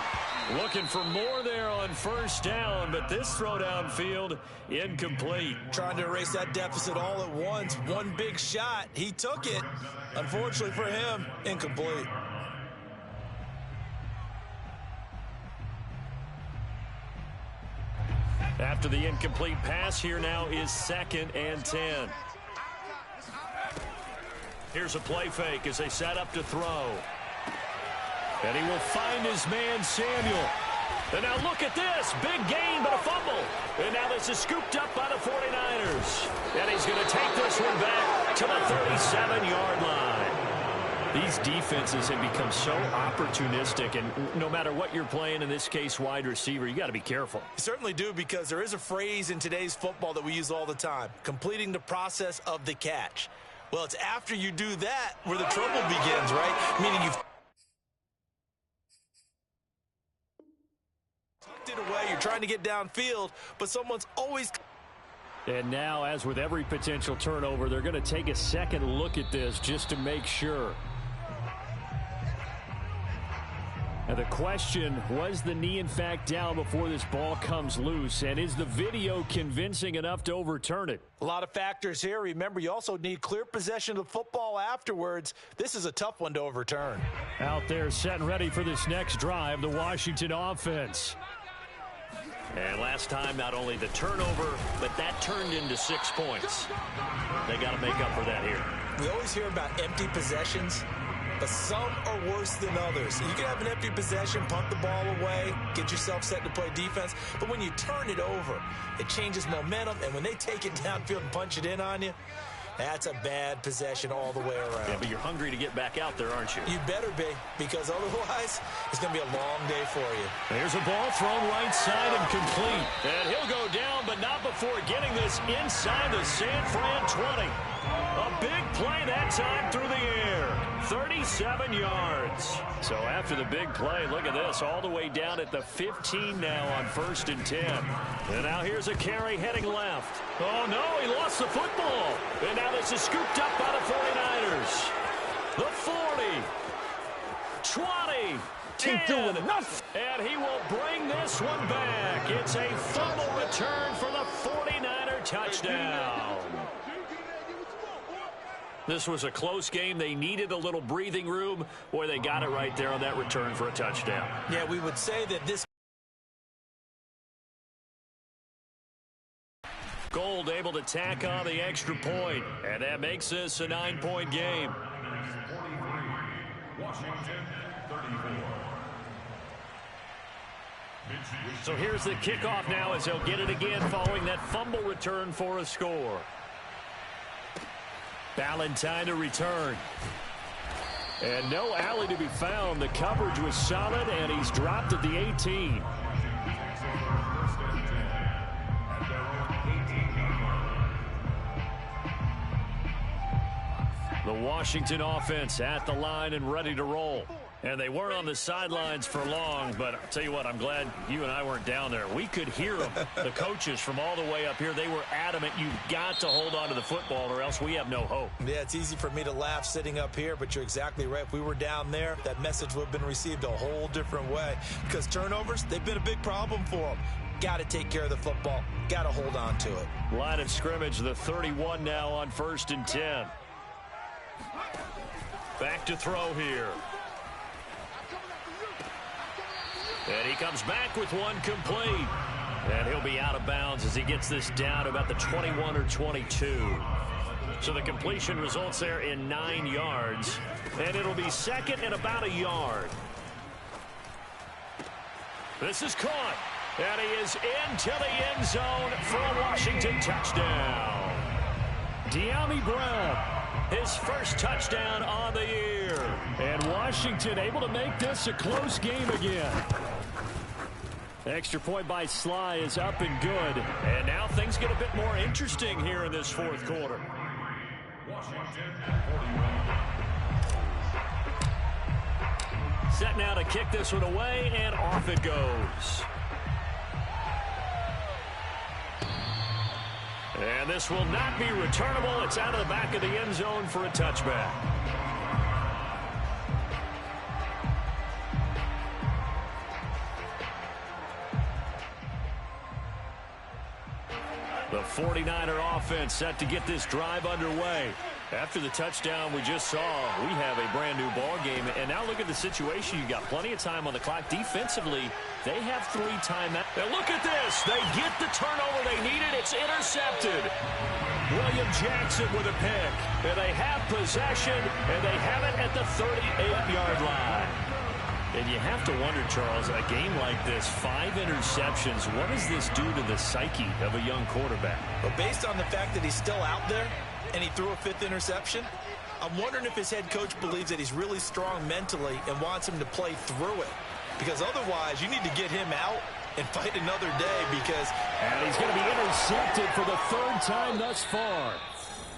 B: Looking for more there on 1st down, but this throw downfield incomplete.
C: Trying to erase that deficit all at once. One big shot. He took it. Unfortunately for him, incomplete.
B: After the incomplete pass, here now is 2nd and 10. Here's a play fake as they set up to throw. And he will find his man, Samuel. And now look at this. Big gain, but a fumble. And now this is scooped up by the 49ers. And he's going to take this one back to the 37-yard line.
E: These defenses have become so opportunistic, and no matter what you're playing, in this case wide receiver, you got to be careful.
C: You certainly do, because there is a phrase in today's football that we use all the time, completing the process of the catch. Well, it's after you do that where the trouble begins, right? Meaning you've tucked it away, you're trying to get downfield, but someone's always
E: And now, as with every potential turnover, they're going to take a second look at this just to make sure. And the question, was the knee in fact down before this ball comes loose? And is the video convincing enough to overturn it?
C: A lot of factors here. Remember, you also need clear possession of the football afterwards. This is a tough one to overturn.
E: Out there set and ready for this next drive, the Washington offense.
B: And last time, not only the turnover, but that turned into 6 points. They got to make up for that here.
C: We always hear about empty possessions, but some are worse than others. You can have an empty possession, punt the ball away, get yourself set to play defense, but when you turn it over, it changes momentum, and when they take it downfield and punch it in on you, that's a bad possession all the way around.
B: Yeah, but you're hungry to get back out there, aren't you?
C: You better be, because otherwise, it's going to be a long day for you.
E: There's a ball thrown right side and complete. And he'll go down, but not before getting this inside the San Fran 20. A big play that time through the air. 37 yards. So after the big play, look at this, all the way down at the 15 now on 1st and 10. And now here's a carry heading left. Oh, no, he lost the football. And now this is scooped up by the 49ers. The 40, 20, 10, and he will bring this one back. It's a fumble return for the 49er touchdown. This was a close game. They needed a little breathing room. Boy, they got it right there on that return for a touchdown.
C: Yeah, we would say that this
E: Gold able to tack on the extra point, and that makes this a 9-point game.
D: Washington 34.
E: So here's the kickoff now as they'll get it again following that fumble return for a score. Valentine to return. And no alley to be found. The coverage was solid, and he's dropped at the 18. The Washington offense at the line and ready to roll. And they weren't on the sidelines for long, but I'll tell you what, I'm glad you and I weren't down there. We could hear them, the coaches from all the way up here. They were adamant, you've got to hold on to the football or else we have no hope.
C: Yeah, it's easy for me to laugh sitting up here, but you're exactly right. If we were down there, that message would have been received a whole different way. Because turnovers, they've been a big problem for them. Got to take care of the football. Got to hold on to it.
E: Line of scrimmage, the 31 now on 1st and 10. Back to throw here. And he comes back with one complete. And he'll be out of bounds as he gets this down about the 21 or 22. So the completion results there in 9 yards. And it'll be second and about a yard. This is caught. And he is into the end zone for a Washington touchdown. Dyami Brown. His first touchdown on the year. And Washington able to make this a close game again. Extra point by Sly is up and good. And now things get a bit more interesting here in this fourth quarter.
D: Washington 41.
E: Set now to kick this one away, and off it goes. And this will not be returnable. It's out of the back of the end zone for a touchback. The 49er offense set to get this drive underway. After the touchdown we just saw, we have a brand new ball game. And now look at the situation. You got plenty of time on the clock. Defensively, they have 3 timeouts. Now look at this. They get the turnover they needed. It's intercepted. William Jackson with a pick. And they have possession, and they have it at the 38-yard line. And you have to wonder, Charles, a game like this, 5 interceptions, what does this do to the psyche of a young quarterback?
C: But based on the fact that he's still out there and he threw a 5th interception, I'm wondering if his head coach believes that he's really strong mentally and wants him to play through it. Because otherwise, you need to get him out and fight another day because...
E: And he's going to be intercepted for the 3rd time thus far.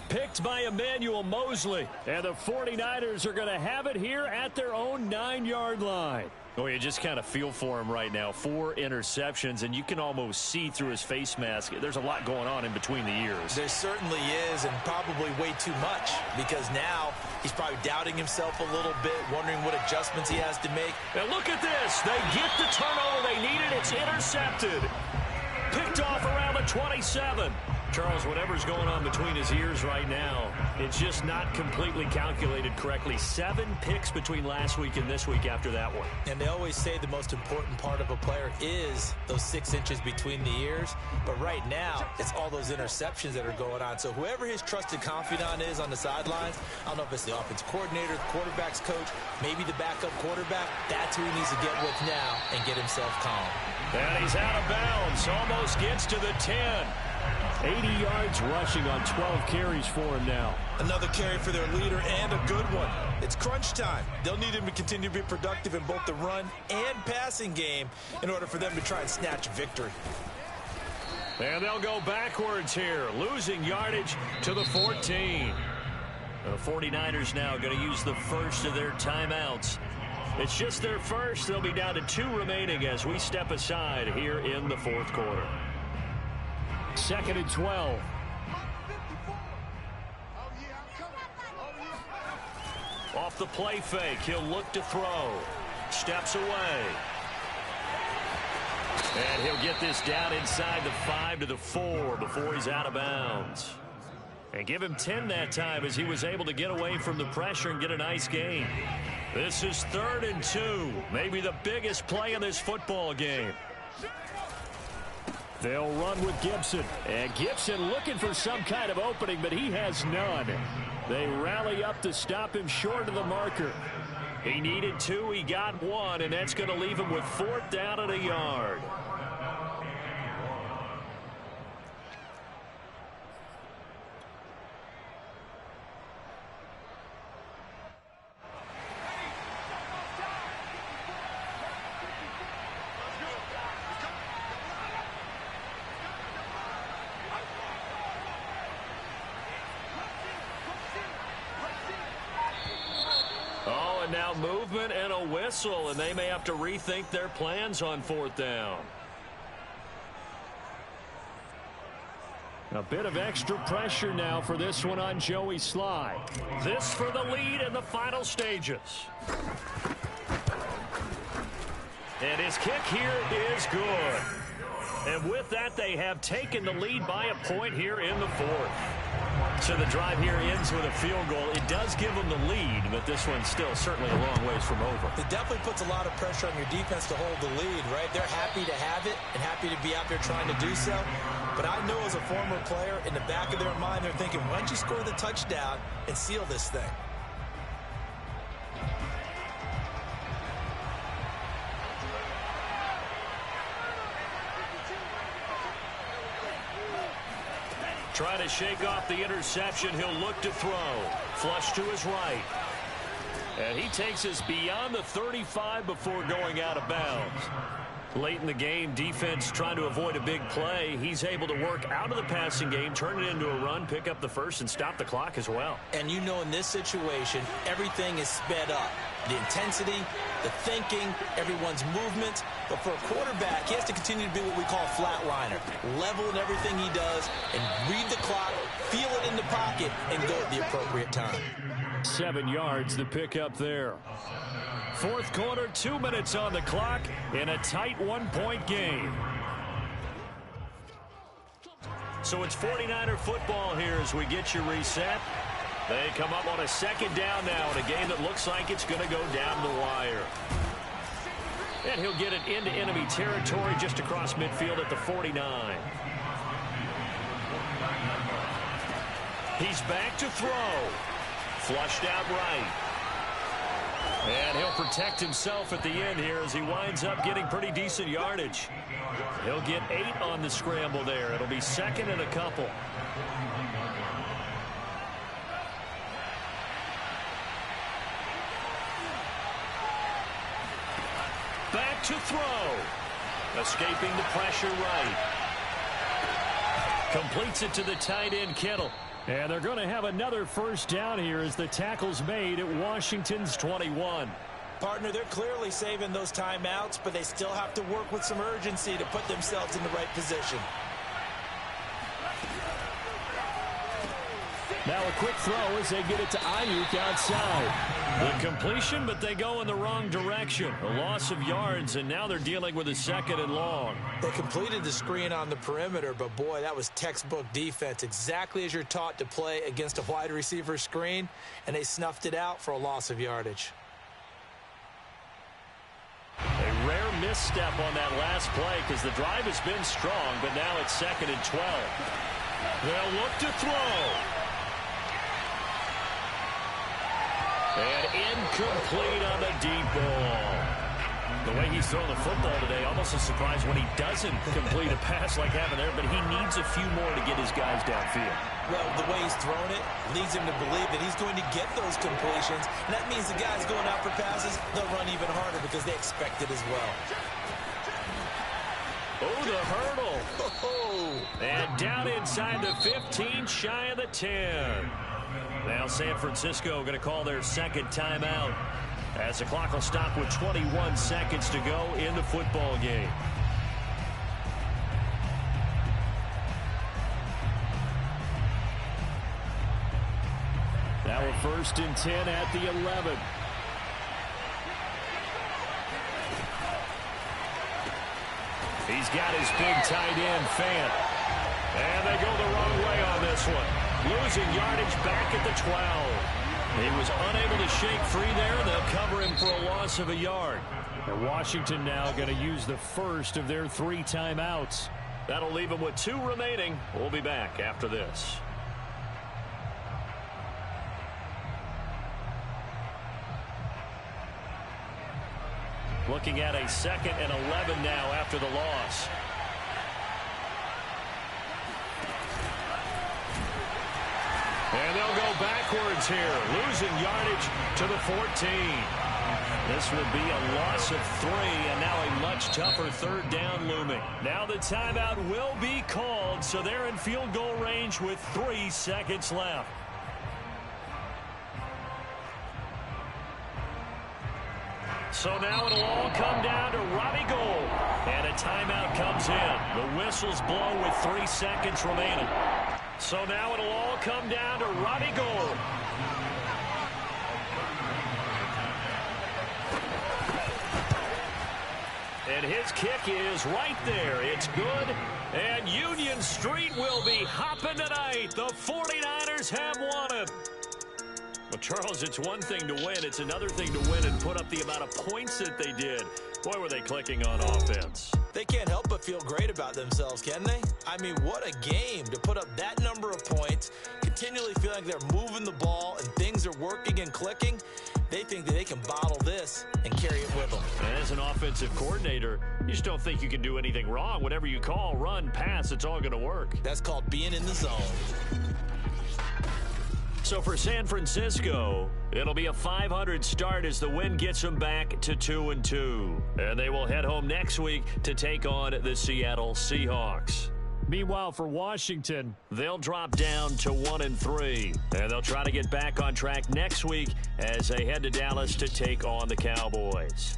E: Picked by Emmanuel Mosley. And the 49ers are going to have it here at their own 9-yard line. Oh, you just kind of feel for him right now. 4 interceptions, and you can almost see through his face mask. There's a lot going on in between the ears.
C: There certainly is, and probably way too much, because now he's probably doubting himself a little bit, wondering what adjustments he has to make.
B: And look at this. They get the turnover they needed. It's intercepted. Picked off around the 27.
E: Charles, whatever's going on between his ears right now, it's just not completely calculated correctly. 7 picks between last week and this week after that one.
C: And they always say the most important part of a player is those 6 inches between the ears. But right now, it's all those interceptions that are going on. So whoever his trusted confidant is on the sidelines, I don't know if it's the offensive coordinator, the quarterback's coach, maybe the backup quarterback, that's who he needs to get with now and get himself calm.
B: And he's out of bounds. Almost gets to the 10.
E: 80 yards rushing on 12 carries for him now.
C: Another carry for their leader and a good one. It's crunch time. They'll need him to continue to be productive in both the run and passing game in order for them to try and snatch victory.
B: And they'll go backwards here, losing yardage to the 14.
E: The 49ers now going to use the first of their timeouts. It's just their first. They'll be down to 2 remaining as we step aside here in the 4th quarter. 2nd and 12. Off the play fake, he'll look to throw. Steps away. And he'll get this down inside the 5 to the 4 before he's out of bounds. And give him 10 that time as he was able to get away from the pressure and get a nice gain. This is 3rd and 2. Maybe the biggest play in this football game. They'll run with Gibson. And Gibson looking for some kind of opening, but he has none. They rally up to stop him short of the marker. He needed 2, he got 1, and that's going to leave him with 4th down and a yard. Now movement and a whistle, and they may have to rethink their plans on 4th down. A bit of extra pressure now for this one on Joey Sly. This for the lead in the final stages. And his kick here is good. And with that, they have taken the lead by a point here in the 4th. So the drive here ends with a field goal. It does give them the lead, but this one's still certainly a long ways from over.
C: It definitely puts a lot of pressure on your defense to hold the lead, right? They're happy to have it and happy to be out there trying to do so. But I know as a former player, in the back of their mind, they're thinking, why don't you score the touchdown and seal this thing?
B: Trying to shake off the interception. He'll look to throw. Flush to his right. And he takes us beyond the 35 before going out of bounds. Late in the game, defense trying to avoid a big play. He's able to work out of the passing game, turn it into a run, pick up the first, and stop the clock as well.
C: And you know in this situation, everything is sped up. The intensity, the thinking, everyone's movement. But for a quarterback, he has to continue to be what we call a flatliner. Level in everything he does and read the clock, feel it in the pocket, and go at the appropriate time.
E: 7 yards to pick up there. 4th quarter, 2 minutes on the clock in a tight 1-point game. So it's 49er football here as we get you reset. They come up on a 2nd down now in a game that looks like it's going to go down the wire. And he'll get it into enemy territory just across midfield at the 49. He's back to throw. Flushed out right. And he'll protect himself at the end here as he winds up getting pretty decent yardage. He'll get 8 on the scramble there. It'll be 2nd and a couple. Back to throw. Escaping the pressure right. Completes it to the tight end, Kittle. And they're going to have another first down here as the tackle's made at Washington's 21.
C: Partner, they're clearly saving those timeouts, but they still have to work with some urgency to put themselves in the right position.
E: Now a quick throw as they get it to Ayuk outside. The completion, but they go in the wrong direction. A loss of yards, and now they're dealing with a 2nd and long.
C: They completed the screen on the perimeter, but boy, that was textbook defense. Exactly as you're taught to play against a wide receiver screen, and they snuffed it out for a loss of yardage.
E: A rare misstep on that last play because the drive has been strong, but now it's 2nd and 12. They'll look to throw. And incomplete on the deep ball. The way he's throwing the football today, almost a surprise when he doesn't complete a pass like having there, but he needs a few more to get his guys downfield.
C: Well, the way he's throwing it leads him to believe that he's going to get those completions, and that means the guys going out for passes, they'll run even harder because they expect it as well.
E: Oh, the hurdle. And down inside the 15, shy of the 10. Now San Francisco going to call their 2nd timeout as the clock will stop with 21 seconds to go in the football game. Now a 1st and 10 at the 11. He's got his big tight end, Fant. And they go the wrong way on this one. Losing yardage back at the 12. He was unable to shake free there. They'll cover him for a loss of a yard. And Washington now going to use the first of their 3 timeouts. That'll leave them with 2 remaining. We'll be back after this. Looking at a 2nd and 11 now after the loss. And they'll go backwards here, losing yardage to the 14. This will be a loss of 3, and now a much tougher 3rd down looming. Now the timeout will be called, so they're in field goal range with 3 seconds left. So now it'll all come down to Robbie Gould. And a timeout comes in. The whistles blow with 3 seconds remaining. So now it'll all come down to Robbie Gould. And his kick is right there. It's good. And Union Street will be hopping tonight. The 49ers have won it. Well, Charles, it's one thing to win. It's another thing to win and put up the amount of points that they did. Boy, were they clicking on offense.
C: They can't help but feel great about themselves, can they? I mean, what a game to put up that number of points, continually feeling like they're moving the ball and things are working and clicking. They think that they can bottle this and carry it with them.
E: And as an offensive coordinator, you just don't think you can do anything wrong. Whatever you call, run, pass, it's all going to work.
C: That's called being in the zone.
E: So for San Francisco, it'll be a 500 start as the win gets them back to 2-2. And they will head home next week to take on the Seattle Seahawks. Meanwhile, for Washington, they'll drop down to 1-3. And they'll try to get back on track next week as they head to Dallas to take on the Cowboys.